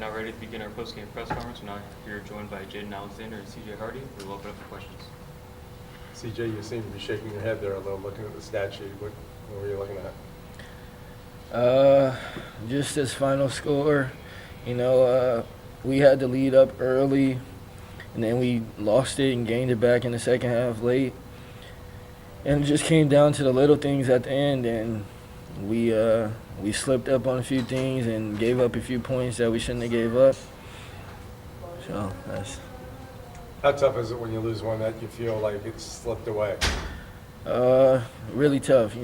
now ready to begin our postgame press conference. We're now here joined by Jaden Alexander and CJ Hardy. We'll open up for questions. CJ, you seem to be shaking your head there a little, looking at the stat sheet. What were you looking at? Just this final score. We had to lead up early, and then we lost it and gained it back in the second half late. And it just came down to the little things at the end, and we slipped up on a few things and gave up a few points that we shouldn't have gave up. So that's How tough is it when you lose one that you feel like it's slipped away? really tough.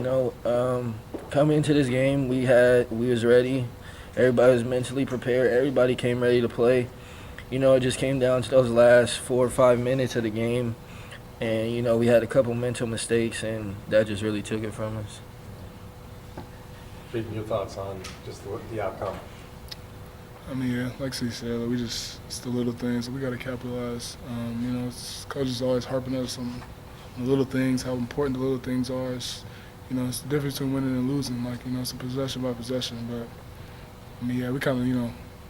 Coming into this game, we was ready. Everybody was mentally prepared. Everybody came ready to play. It just came down to those last 4 or 5 minutes of the game, and we had a couple mental mistakes, and that just really took it from us. Jaden, your thoughts on just the outcome? I mean, yeah, like C said, it's the little things that we got to capitalize. Coaches always harping us on the little things, how important the little things are. It's the difference between winning and losing. It's a possession by possession. But, I mean, yeah, we kind of,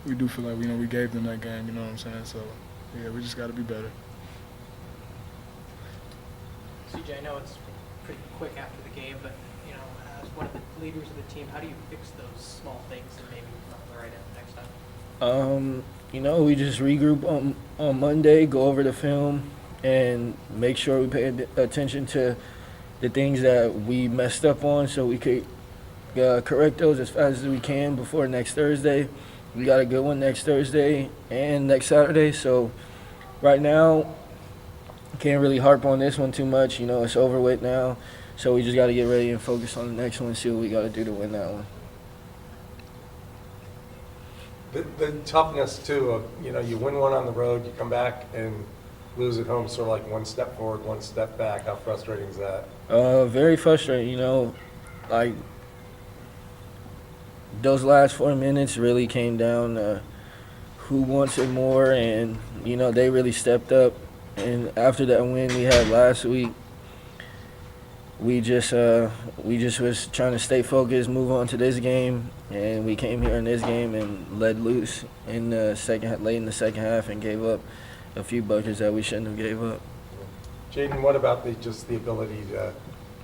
we do feel like, we gave them that game, you know what I'm saying? So, yeah, we just got to be better. CJ, I know it's pretty quick after the game, but, as one of the leaders of the team, how do you fix those small things and maybe come up with the right end next time? We just regroup on Monday, go over the film, and make sure we pay attention to the things that we messed up on so we could correct those as fast as we can before next Thursday. We got a good one next Thursday and next Saturday, so right now, can't really harp on this one too much. It's over with now, so we just got to get ready and focus on the next one and see what we got to do to win that one. The toughness, too, of, you win one on the road, you come back and lose at home, sort of like one step forward, one step back. How frustrating is that? Very frustrating, like those last 4 minutes really came down to who wants it more, and, they really stepped up. And after that win we had last week, we just was trying to stay focused, move on to this game, and we came here in this game and let loose in late in the second half and gave up a few buckets that we shouldn't have gave up. Jaden, what about the ability to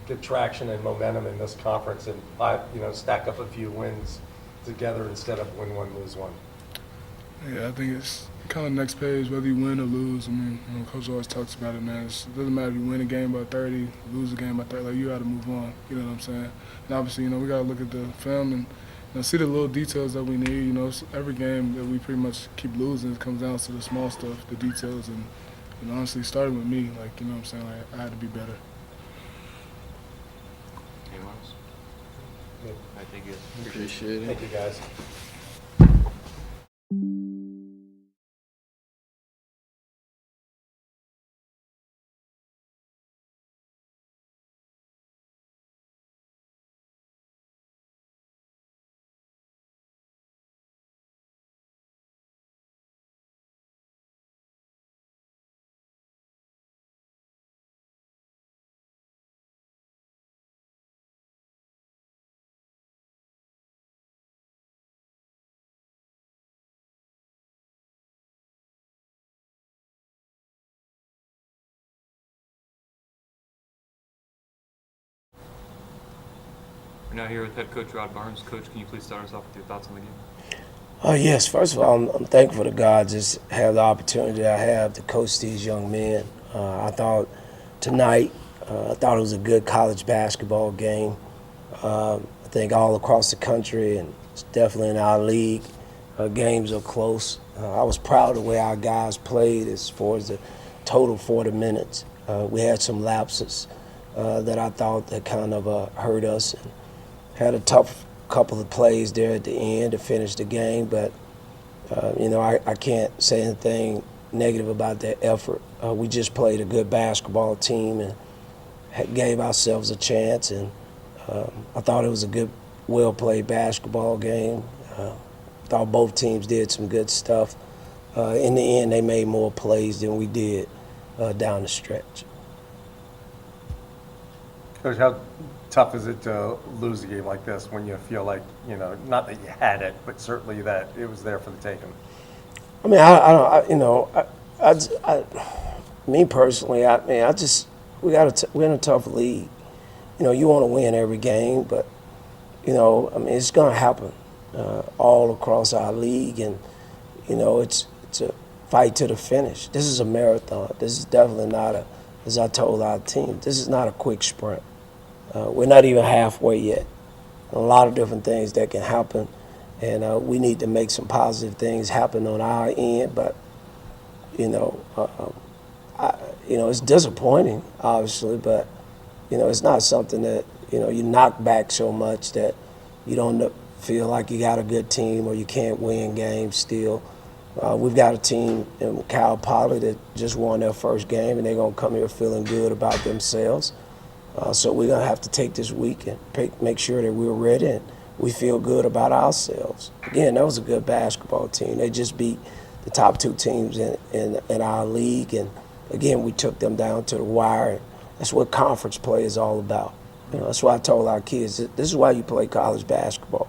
get traction and momentum in this conference and stack up a few wins together instead of win one, lose one? Yeah, I think it's kind of next page, whether you win or lose. I mean, Coach always talks about it, man. It doesn't matter if you win a game by 30, lose a game by 30. Like, you got to move on. You know what I'm saying? And obviously, we got to look at the film and see the little details that we need. Every game that we pretty much keep losing, it comes down to the small stuff, the details. And honestly, starting with me, like, you know what I'm saying? Like, I had to be better. Anyone else? Yeah. I think you. Appreciate it. Thank you, guys. We're now here with head coach Rod Barnes. Coach, can you please start us off with your thoughts on the game? Yes, first of all, I'm thankful to God just have the opportunity that I have to coach these young men. I thought tonight, I thought it was a good college basketball game. I think all across the country and definitely in our league, games are close. I was proud of the way our guys played as far as the total 40 minutes. We had some lapses that I thought that kind of hurt us, and had a tough couple of plays there at the end to finish the game, but I can't say anything negative about that effort. We just played a good basketball team and gave ourselves a chance, and I thought it was a good, well-played basketball game. Thought both teams did some good stuff. In the end, they made more plays than we did down the stretch. Coach, how tough is it to lose a game like this when you feel like, not that you had it, but certainly that it was there for the taking? I mean, I don't, you know, me personally, I mean, we're in a tough league. You know, you want to win every game, but you know, I mean, it's going to happen all across our league, and you know, it's a fight to the finish. This is a marathon. This is definitely not as I told our team, this is not a quick sprint. We're not even halfway yet. A lot of different things that can happen, and we need to make some positive things happen on our end. But you know, it's disappointing, obviously, but you know, it's not something that you knock back so much that you don't feel like you got a good team or you can't win games still. We've got a team in Cal Poly that just won their first game, and they're going to come here feeling good about themselves. So we're going to have to take this week and make sure that we're ready and we feel good about ourselves. Again, that was a good basketball team. They just beat the top two teams in our league, and again, we took them down to the wire. And that's what conference play is all about. You know, that's why I told our kids, this is why you play college basketball.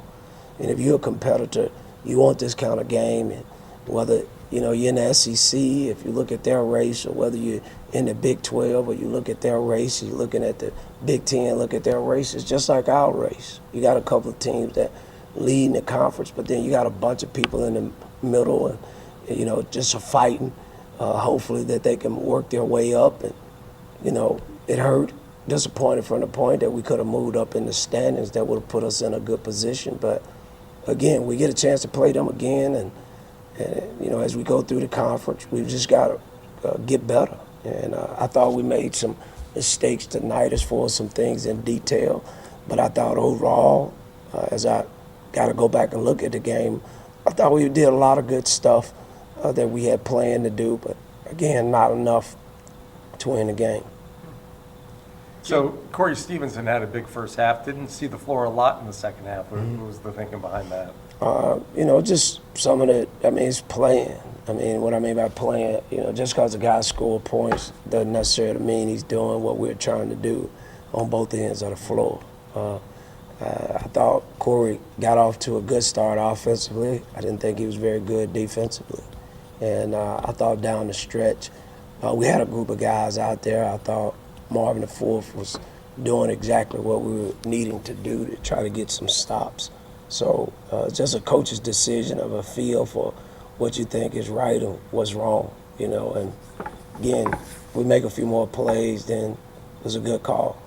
And if you're a competitor, you want this kind of game. And whether you're in the SEC, if you look at their race, or whether you're in the Big 12 or you look at their race, you're looking at the Big 10, look at their race, it's just like our race. You got a couple of teams that lead in the conference, but then you got a bunch of people in the middle, and just fighting. Hopefully that they can work their way up. And it hurt, disappointed from the point that we could have moved up in the standings. That would have put us in a good position. But again, we get a chance to play them again, and as we go through the conference, we've just got to get better. And I thought we made some mistakes tonight as far as some things in detail. But I thought overall, as I got to go back and look at the game, I thought we did a lot of good stuff that we had planned to do. But again, not enough to win the game. So Corey Stevenson had a big first half. Didn't see the floor a lot in the second half. What was the thinking behind that? Just some of it. I mean, it's playing. I mean, what I mean by playing, just because a guy scored points doesn't necessarily mean he's doing what we're trying to do on both ends of the floor. I thought Corey got off to a good start offensively. I didn't think he was very good defensively. And I thought down the stretch, we had a group of guys out there. I thought Marvin the Fourth was doing exactly what we were needing to do to try to get some stops. So it's just a coach's decision of a feel for what you think is right and what's wrong, And again, if we make a few more plays, then it was a good call.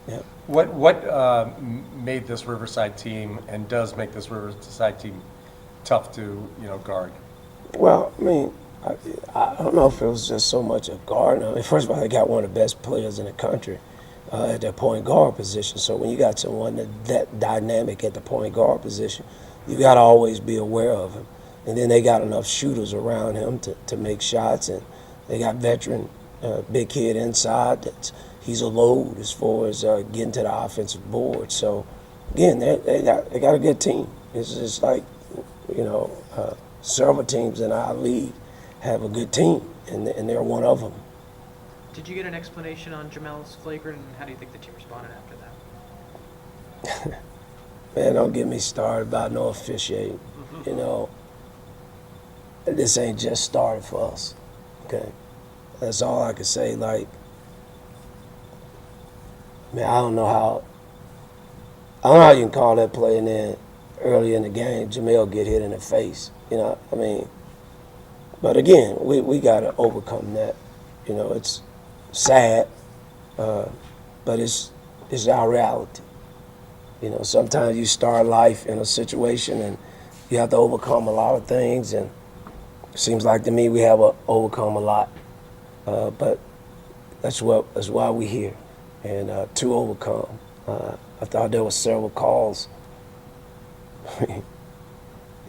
Yeah. What made this Riverside team and does make this Riverside team tough to guard? Well, I mean, I don't know if it was just so much a guard. I mean, first of all, they got one of the best players in the country at their point guard position. So when you got someone that dynamic at the point guard position, you got to always be aware of him. And then they got enough shooters around him to make shots, and they got veteran big kid inside he's a load as far as getting to the offensive board. So again, they got a good team. It's just like several teams in our league have a good team, and they're one of them. Did you get an explanation on Jamel's flagrant, and how do you think the team responded after that? Man, don't get me started about no officiating. This ain't just started for us, okay? That's all I can say. Like, man, I don't know how you can call that play, and then early in the game, Jamel get hit in the face. But again, we got to overcome that. It's sad, but it's our reality. Sometimes you start life in a situation and you have to overcome a lot of things, and it seems like to me we have overcome a lot. But that's why we're here, and to overcome. I thought there were several calls that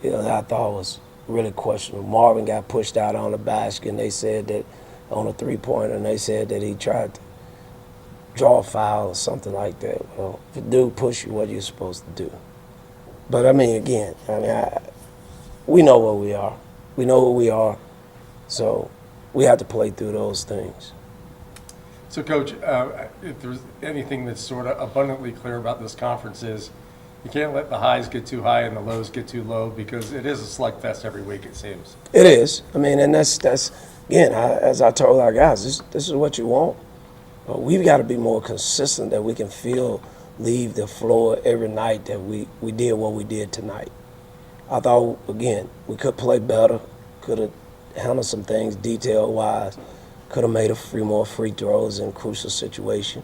I thought was really questionable. Marvin got pushed out on the basket, and they said that on a three-pointer, and they said that he tried to draw a foul or something like that. Well, if a dude push you, what are you supposed to do? But I mean, again, we know what we are. We know who we are. So we have to play through those things. So, Coach, if there's anything that's sort of abundantly clear about this conference is You can't let the highs get too high and the lows get too low because it is a slugfest every week, it seems. It is. I mean, and that's again, as I told our guys, this is what you want. We've got to be more consistent that we can feel leave the floor every night that we did what we did tonight. I thought, again, we could play better, could have handled some things detail-wise, could have made a few more free throws in crucial situation,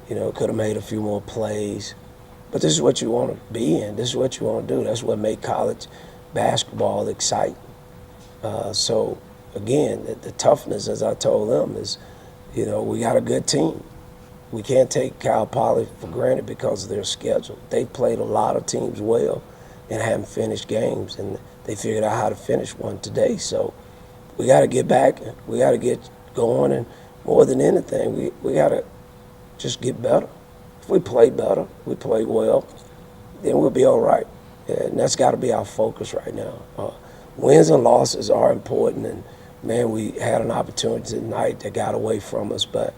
could have made a few more plays. But this is what you want to be in. This is what you want to do. That's what made college basketball exciting. So, again, the toughness, as I told them, is, we got a good team. We can't take Cal Poly for granted because of their schedule. They played a lot of teams well and haven't finished games, and they figured out how to finish one today. So we got to get back. We got to get going, and more than anything, we got to just get better. If we play better, we play well, then we'll be all right. And that's got to be our focus right now. Wins and losses are important, and, man, we had an opportunity tonight that got away from us. But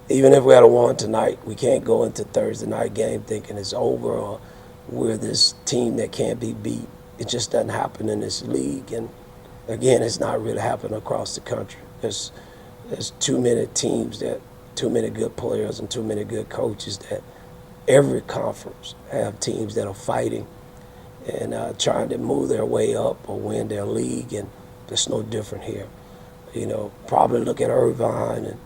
even if we had won tonight, we can't go into Thursday night game thinking it's over or we're this team that can't be beat. It just doesn't happen in this league. And, again, it's not really happening across the country. There's too many teams too many good players and too many good coaches that every conference have teams that are fighting and trying to move their way up or win their league, and it's no different here. Probably look at Irvine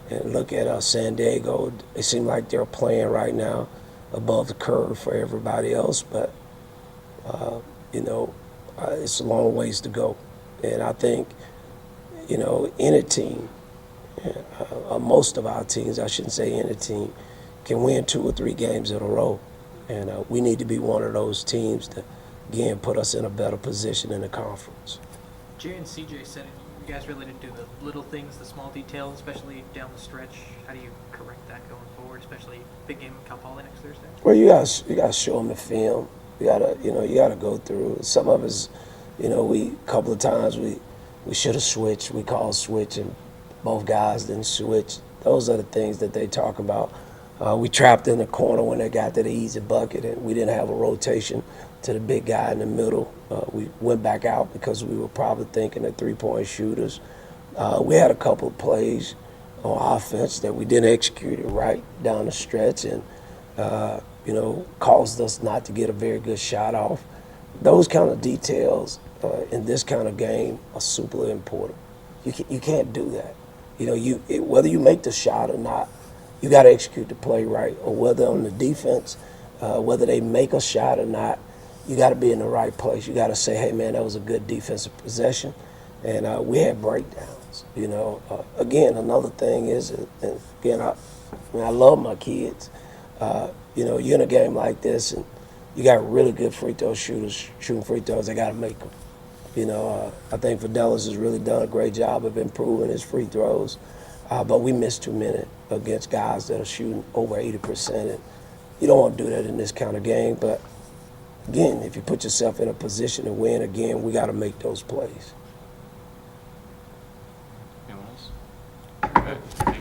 and look at San Diego. It seems like they're playing right now above the curve for everybody else, but, it's a long ways to go. And I think, any team, most of our teams, I shouldn't say any team, can win 2 or 3 games in a row. And we need to be one of those teams to, again, put us in a better position in the conference. Jay and CJ said you guys really didn't do the little things, the small details, especially down the stretch. How do you correct that going forward, especially big game with Cal Poly next Thursday? Well, you gotta show them the film. You gotta go through. Some of us, a couple of times we should have switched. We called switch and both guys didn't switch. Those are the things that they talk about. We trapped in the corner when they got to the easy bucket, and we didn't have a rotation to the big guy in the middle. We went back out because we were probably thinking of three-point shooters. We had a couple of plays on offense that we didn't execute it right down the stretch, and caused us not to get a very good shot off. Those kind of details in this kind of game are super important. You can't do that. Whether you make the shot or not, you got to execute the play right. Or whether on the defense, whether they make a shot or not, you got to be in the right place. You got to say, hey, man, that was a good defensive possession. And we had breakdowns. Again, another thing is, and again, I love my kids. You're in a game like this, and you got really good free throw shooters shooting free throws. They got to make them. I think Fidelis has really done a great job of improving his free throws, but we missed too many against guys that are shooting over 80%. And you don't want to do that in this kind of game, but again, if you put yourself in a position to win again, we got to make those plays. Anyone else? Okay.